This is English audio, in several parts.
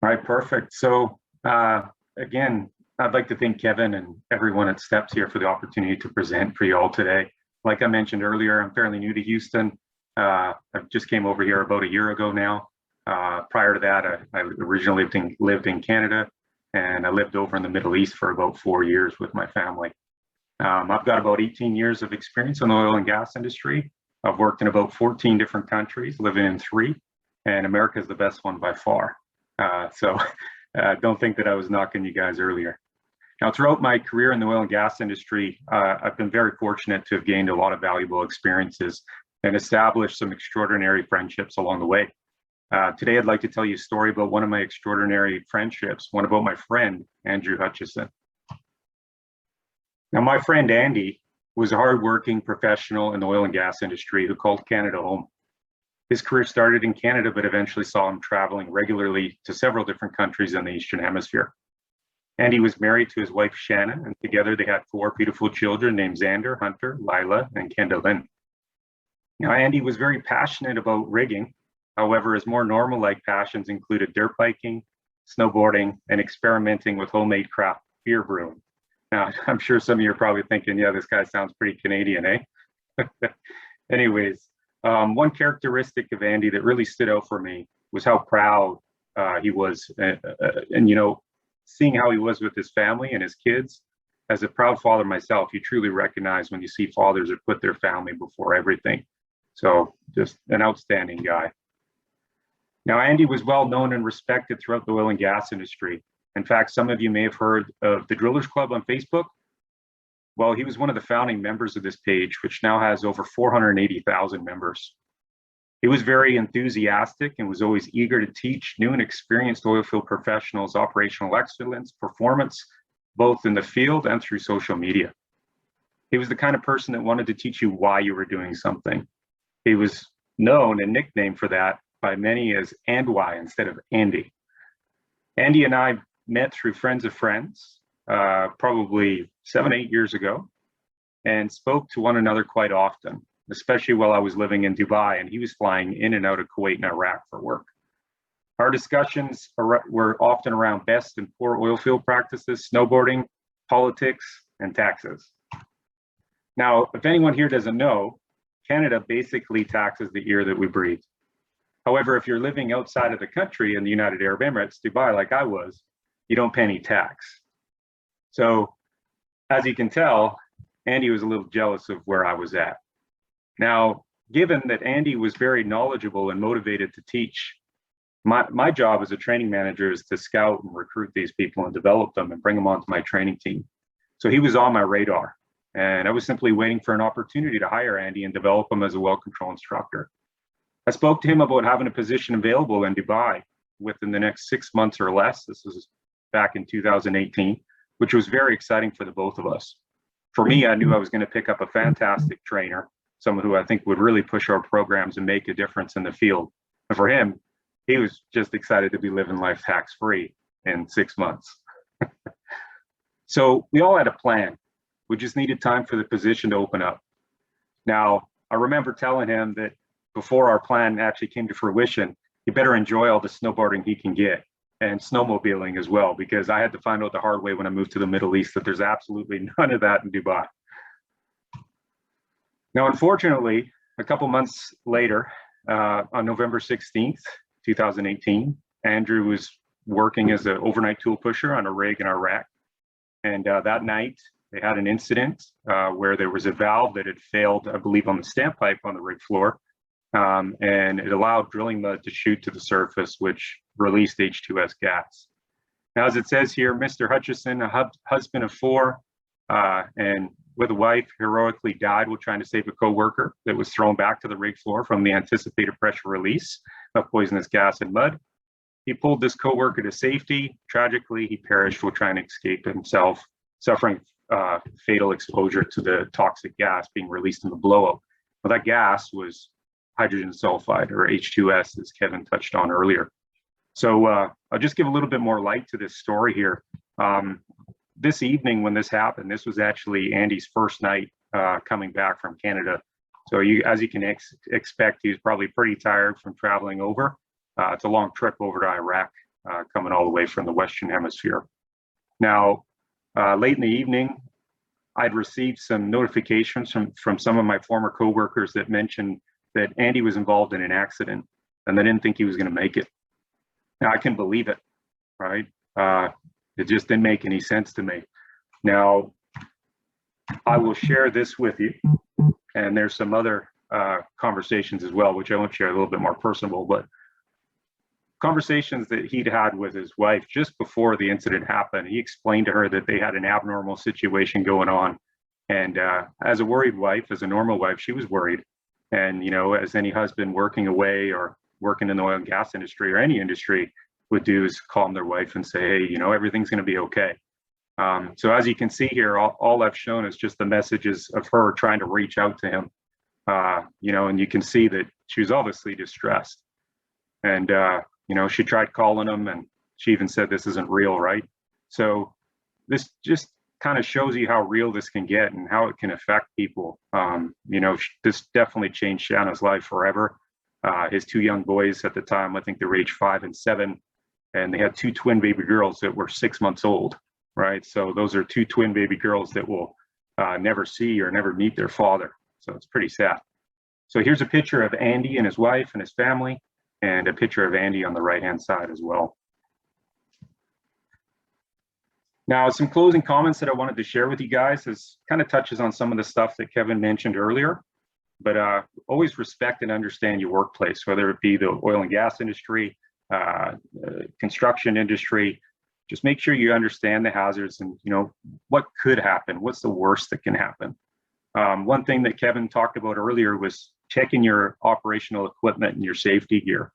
All right, perfect. So again, I'd like to thank Kevin and everyone at Steps here for the opportunity to present for you all today. Like I mentioned earlier, I'm fairly new to Houston. I just came over here about a year ago now. Prior to that, I originally lived in Canada, and I lived over in the Middle East for about 4 years with my family. I've got about 18 years of experience in the oil and gas industry. I've worked in about 14 different countries, living in three, and America is the best one by far. So don't think that I was knocking you guys earlier. Now, throughout my career in the oil and gas industry, I've been very fortunate to have gained a lot of valuable experiences and established some extraordinary friendships along the way. Today, I'd like to tell you a story about one of my extraordinary friendships, one about my friend, Andrew Hutchison. Now, my friend Andy was a hardworking professional in the oil and gas industry who called Canada home. His career started in Canada, but eventually saw him traveling regularly to several different countries in the Eastern Hemisphere. Andy was married to his wife, Shannon, and together they had four beautiful children named Xander, Hunter, Lila, and Kendall-Lynn. Now, Andy was very passionate about rigging. However, his more normal-like passions included dirt biking, snowboarding, and experimenting with homemade craft beer brewing. Now, I'm sure some of you are probably thinking, yeah, this guy sounds pretty Canadian, eh? Anyways, one characteristic of Andy that really stood out for me was how proud he was. And, you know, seeing how he was with his family and his kids. As a proud father myself, you truly recognize when you see fathers that put their family before everything. So just an outstanding guy. Now, Andy was well known and respected throughout the oil and gas industry. In fact, some of you may have heard of the Drillers Club on Facebook. Well, he was one of the founding members of this page, which now has over 480,000 members. He was very enthusiastic and was always eager to teach new and experienced oilfield professionals operational excellence, performance, both in the field and through social media. He was the kind of person that wanted to teach you why you were doing something. He was known and nicknamed for that by many as "and why" instead of Andy. Andy and I met through friends of friends, probably 7-8 years ago, and spoke to one another quite often, especially while I was living in Dubai and he was flying in and out of Kuwait and Iraq for work. Our discussions were often around best and poor oil field practices, snowboarding, politics, and taxes. Now, if anyone here doesn't know, Canada basically taxes the air that we breathe. However, if you're living outside of the country in the United Arab Emirates, Dubai, like I was, you don't pay any tax. So as you can tell, Andy was a little jealous of where I was at. Now, given that Andy was very knowledgeable and motivated to teach, my job as a training manager is to scout and recruit these people and develop them and bring them onto my training team. So he was on my radar, and I was simply waiting for an opportunity to hire Andy and develop him as a well control instructor. I spoke to him about having a position available in Dubai within the next 6 months or less. This was back in 2018, which was very exciting for the both of us. For me, I knew I was going to pick up a fantastic trainer, someone who I think would really push our programs and make a difference in the field. And for him, he was just excited to be living life tax-free in 6 months. So we all had a plan. We just needed time for the position to open up. Now, I remember telling him that before our plan actually came to fruition, he better enjoy all the snowboarding he can get and snowmobiling as well, because I had to find out the hard way when I moved to the Middle East that there's absolutely none of that in Dubai. Now, unfortunately, a couple months later, on November 16th, 2018, Andrew was working as an overnight tool pusher on a rig in Iraq. And that night, they had an incident where there was a valve that had failed, I believe, on the standpipe on the rig floor. And it allowed drilling mud to shoot to the surface, which released H2S gas. Now, as it says here, Mr. Hutchison, a husband of four, and with a wife, heroically died while trying to save a co-worker that was thrown back to the rig floor from the anticipated pressure release of poisonous gas and mud. He pulled this co-worker to safety. Tragically, he perished while trying to escape himself, suffering fatal exposure to the toxic gas being released in the blowout. Well, that gas was hydrogen sulfide, or H2S, as Kevin touched on earlier. So I'll just give a little bit more light to this story here. This evening when this happened, this was actually Andy's first night coming back from Canada. So as you can expect, he was probably pretty tired from traveling over. It's a long trip over to Iraq. coming all the way from the Western Hemisphere. Now, late in the evening, I'd received some notifications from some of my former coworkers that mentioned that Andy was involved in an accident and they didn't think he was going to make it. Now, I can believe it, right? It just didn't make any sense to me. Now, I will share this with you, and there's some other conversations as well, which I won't share, a little bit more personal, but conversations that he'd had with his wife just before the incident happened. He explained to her that they had an abnormal situation going on. And as a worried wife, as a normal wife, she was worried. And, you know, as any husband working away or working in the oil and gas industry or any industry would do, is calm their wife and say, hey, you know, everything's going to be okay. So as you can see here, all I've shown is just the messages of her trying to reach out to him, you know, and you can see that she was obviously distressed. And, you know, she tried calling him, and she even said, this isn't real, right? So this just kind of shows you how real this can get and how it can affect people. You know, this definitely changed Shanna's life forever. His two young boys at the time, I think they were age 5 and 7, and they had 2 twin baby girls that were 6 months old, right? So those are 2 twin baby girls that will never see or never meet their father. So it's pretty sad. So here's a picture of Andy and his wife and his family, and a picture of Andy on the right-hand side as well. Now, some closing comments that I wanted to share with you guys is kind of touches on some of the stuff that Kevin mentioned earlier, but always respect and understand your workplace, whether it be the oil and gas industry, construction industry. Just make sure you understand the hazards and, you know, what could happen, what's the worst that can happen. One thing that Kevin talked about earlier was checking your operational equipment and your safety gear.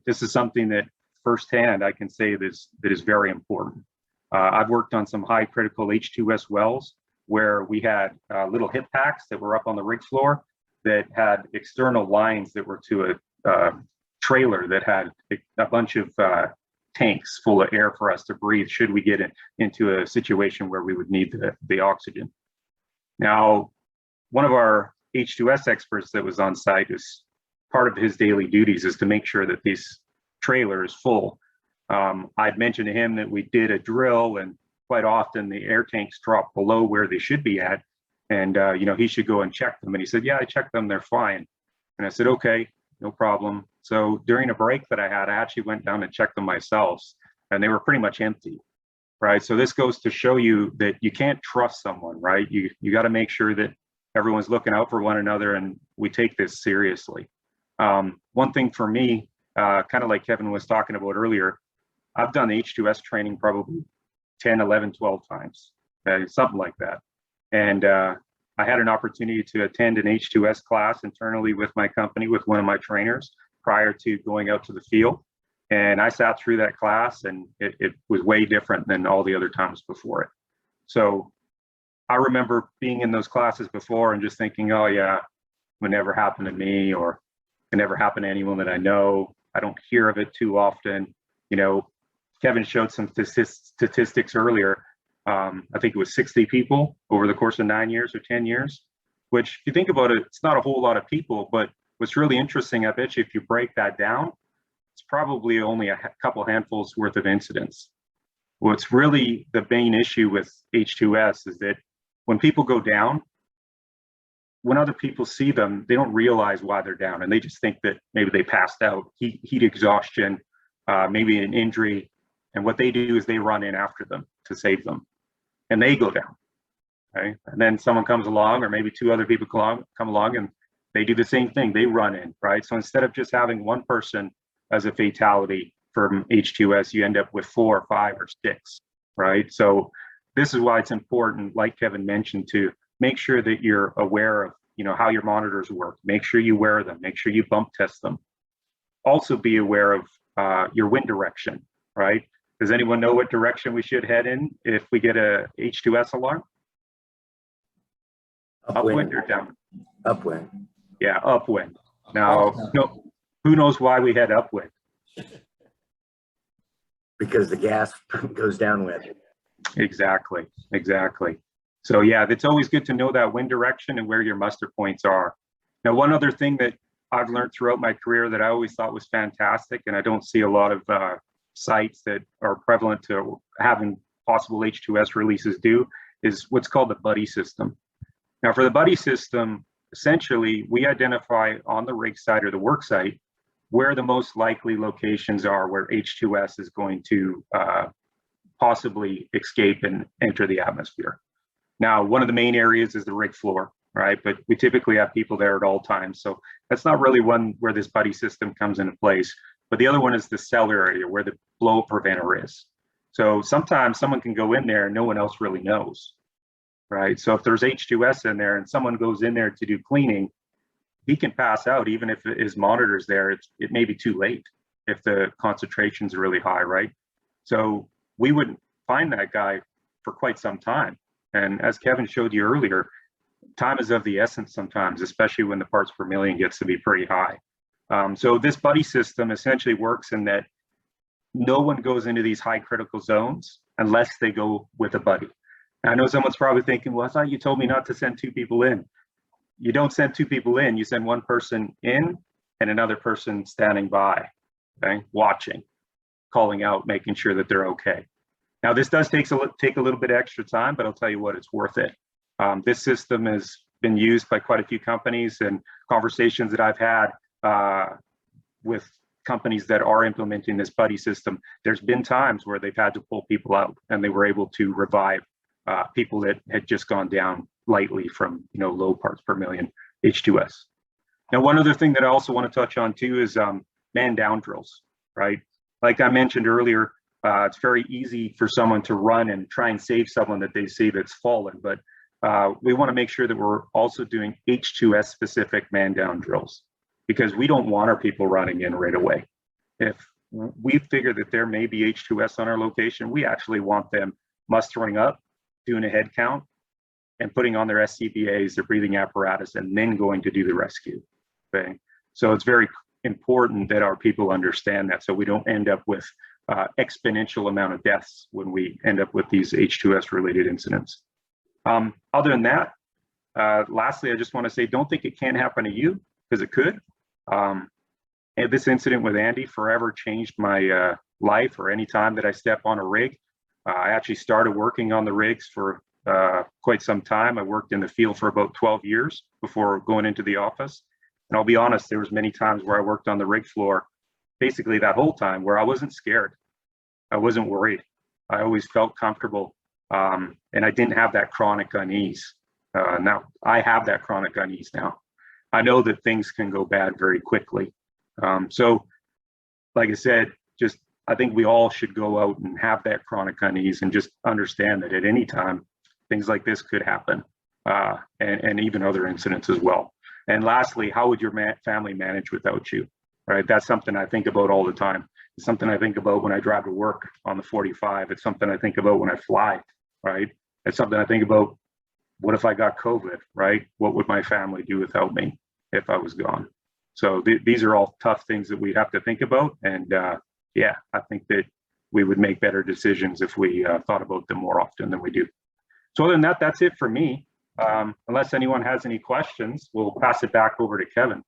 This is something that firsthand I can say that is very important. I've worked on some high critical H2S wells where we had little hip packs that were up on the rig floor that had external lines that were to a trailer that had a bunch of tanks full of air for us to breathe should we get into a situation where we would need the oxygen. Now, one of our H2S experts that was on site, is part of his daily duties is to make sure that this trailer is full. I'd mentioned to him that we did a drill, and quite often the air tanks drop below where they should be at, and you know, he should go and check them. And he said, yeah, I checked them, they're fine. And I said, okay, no problem. So during a break that I had, I actually went down and checked them myself, and they were pretty much empty, right? So this goes to show you that you can't trust someone, right? You got to make sure that everyone's looking out for one another, and we take this seriously. One thing for me, kind of like Kevin was talking about earlier, I've done H2S training probably 10, 11, 12 times, something like that. And I had an opportunity to attend an H2S class internally with my company with one of my trainers prior to going out to the field. And I sat through that class, and it was way different than all the other times before it. So I remember being in those classes before and just thinking, oh yeah, it would never happen to me, or it never happen to anyone that I know. I don't hear of it too often. You know, Kevin showed some statistics earlier. I think it was 60 people over the course of 9 years or 10 years, which if you think about it, it's not a whole lot of people, but what's really interesting, I bet you if you break that down, it's probably only a couple handfuls worth of incidents. What's really the main issue with H2S is that when people go down, when other people see them, they don't realize why they're down, and they just think that maybe they passed out, heat exhaustion, maybe an injury, and what they do is they run in after them to save them, and they go down, right? And then someone comes along, or maybe 2 other people come along, and they do the same thing, they run in, right? So instead of just having one person as a fatality from H2S, you end up with 4 or 5 or 6, right? So this is why it's important, like Kevin mentioned, to make sure that you're aware of, you know, how your monitors work. Make sure you wear them. Make sure you bump test them. Also be aware of your wind direction, right? Does anyone know what direction we should head in if we get a H2S alarm? Upwind or down? Upwind. Yeah, upwind. Now, no, who knows why we head upwind? Because the gas goes downwind. Exactly, exactly. So yeah, it's always good to know that wind direction and where your muster points are. Now, one other thing that I've learned throughout my career that I always thought was fantastic, and I don't see a lot of sites that are prevalent to having possible H2S releases do is what's called the buddy system. Now, for the buddy system, essentially, we identify on the rig site or the work site where the most likely locations are where H2S is going to possibly escape and enter the atmosphere. Now, one of the main areas is the rig floor, right? But we typically have people there at all times. So that's not really one where this buddy system comes into place. But the other one is the cellar area where the blow preventer is. So sometimes someone can go in there and no one else really knows, right? So if there's H2S in there and someone goes in there to do cleaning, he can pass out even if his monitor's there. It may be too late if the concentrations are really high, right? So we wouldn't find that guy for quite some time. And as Kevin showed you earlier, time is of the essence sometimes, especially when the parts per million gets to be pretty high. So this buddy system essentially works in that no one goes into these high critical zones unless they go with a buddy. Now, I know someone's probably thinking, well, I thought you told me not to send two people in. You don't send two people in, you send one person in and another person standing by, okay, watching, calling out, making sure that they're okay. Now, this does take a little bit extra time, but I'll tell you what, it's worth it. This system has been used by quite a few companies, and conversations that I've had with companies that are implementing this buddy system, there's been times where they've had to pull people out and they were able to revive people that had just gone down lightly from low parts per million H2S. Now, one other thing that I also want to touch on too is man down drills, right? Like I mentioned earlier, it's very easy for someone to run and try and save someone that they see that's fallen, but we want to make sure that we're also doing H2S specific man down drills, because we don't want our people running in right away. If we figure that there may be H2S on our location, we actually want them mustering up, doing a head count, and putting on their SCBAs, their breathing apparatus, and then going to do the rescue, okay? So it's very important that our people understand that, so we don't end up with exponential amount of deaths when we end up with these H2S related incidents. Other than that, lastly, I just want to say, don't think it can't happen to you, because it could. And this incident with Andy forever changed my life, or any time that I step on a rig. I actually started working on the rigs for quite some time. I worked in the field for about 12 years before going into the office. And I'll be honest, there was many times where I worked on the rig floor, basically that whole time, where I wasn't scared. I wasn't worried. I always felt comfortable. And I didn't have that chronic unease. Now I have that chronic unease now. I know that things can go bad very quickly. So like I said, I think we all should go out and have that chronic unease and just understand that at any time, things like this could happen, and even other incidents as well. And lastly, how would your family manage without you, right? That's something I think about all the time. It's something I think about when I drive to work on the 45. It's something I think about when I fly, right? It's something I think about, what if I got COVID, right? What would my family do without me if I was gone? So these are all tough things that we have to think about. And yeah, I think that we would make better decisions if we thought about them more often than we do. So other than that, that's it for me. Unless anyone has any questions, we'll pass it back over to Kevin.